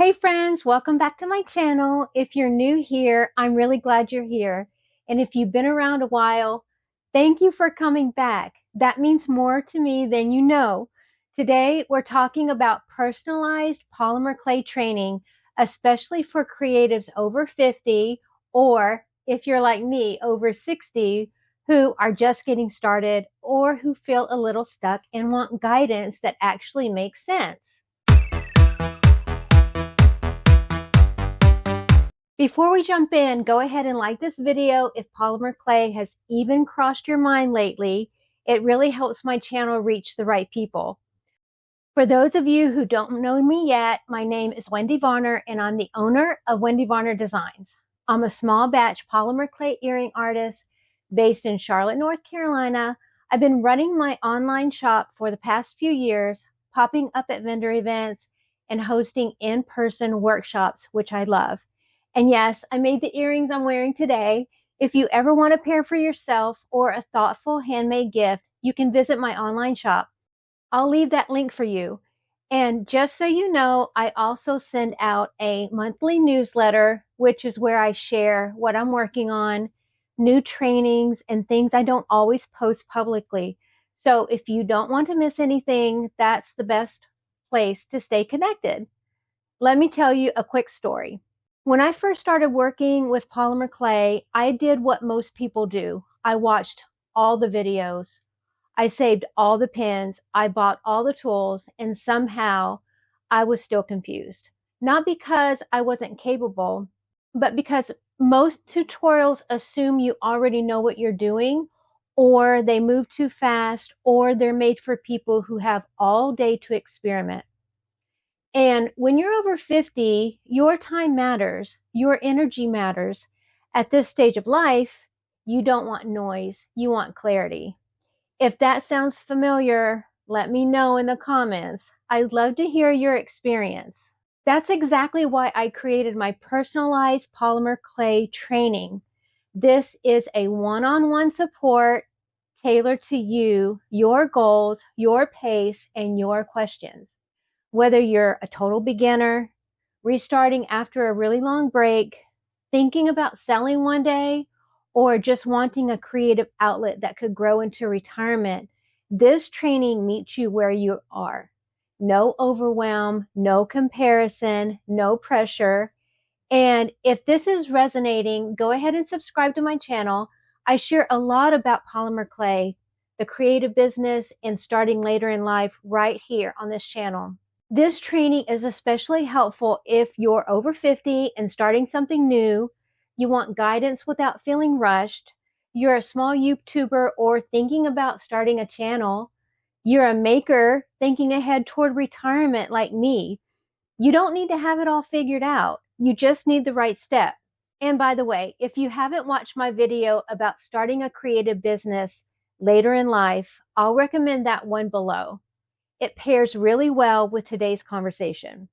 Hey friends, welcome back to my channel. If you're new here, I'm really glad you're here. And if you've been around a while, thank you for coming back. That means more to me than you know. Today, we're talking about personalized polymer clay training, especially for creatives over 50, or if you're like me, over 60, who are just getting started or who feel a little stuck and want guidance that actually makes sense. Before we jump in, go ahead and like this video if polymer clay has even crossed your mind lately. It really helps my channel reach the right people. For those of you who don't know me yet, my name is Wendy Varner and I'm the owner of Wendy Varner Designs. I'm a small batch polymer clay earring artist based in Charlotte, North Carolina. I've been running my online shop for the past few years, popping up at vendor events and hosting in-person workshops, which I love. And yes, I made the earrings I'm wearing today. If you ever want a pair for yourself or a thoughtful handmade gift, you can visit my online shop. I'll leave that link for you. And just so you know, I also send out a monthly newsletter, which is where I share what I'm working on, new trainings, and things I don't always post publicly. So if you don't want to miss anything, that's the best place to stay connected. Let me tell you a quick story. When I first started working with polymer clay, I did what most people do. I watched all the videos. I saved all the pins. I bought all the tools, and somehow I was still confused. Not because I wasn't capable, but because most tutorials assume you already know what you're doing, or they move too fast, or they're made for people who have all day to experiment. And when you're over 50, your time matters, your energy matters. At this stage of life, you don't want noise, you want clarity. If that sounds familiar, let me know in the comments. I'd love to hear your experience. That's exactly why I created my personalized polymer clay training. This is a one-on-one support tailored to you, your goals, your pace, and your questions. Whether you're a total beginner, restarting after a really long break, thinking about selling one day, or just wanting a creative outlet that could grow into retirement, this training meets you where you are. No overwhelm, no comparison, no pressure. And if this is resonating, go ahead and subscribe to my channel. I share a lot about polymer clay, the creative business, and starting later in life right here on this channel. This training is especially helpful if you're over 50 and starting something new, you want guidance without feeling rushed, you're a small YouTuber or thinking about starting a channel, you're a maker thinking ahead toward retirement like me. You don't need to have it all figured out. You just need the right step. And by the way, if you haven't watched my video about starting a creative business later in life, I'll recommend that one below. It pairs really well with today's conversation.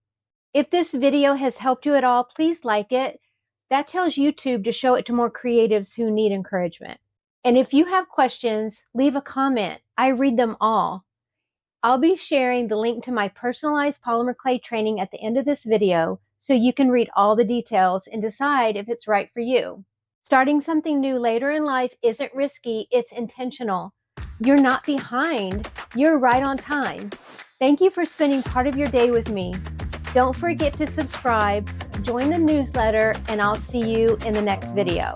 If this video has helped you at all, please like it. That tells YouTube to show it to more creatives who need encouragement. And if you have questions, leave a comment. I read them all. I'll be sharing the link to my personalized polymer clay training at the end of this video so you can read all the details and decide if it's right for you. Starting something new later in life isn't risky, it's intentional. You're not behind, you're right on time. Thank you for spending part of your day with me. Don't forget to subscribe, join the newsletter, and I'll see you in the next video.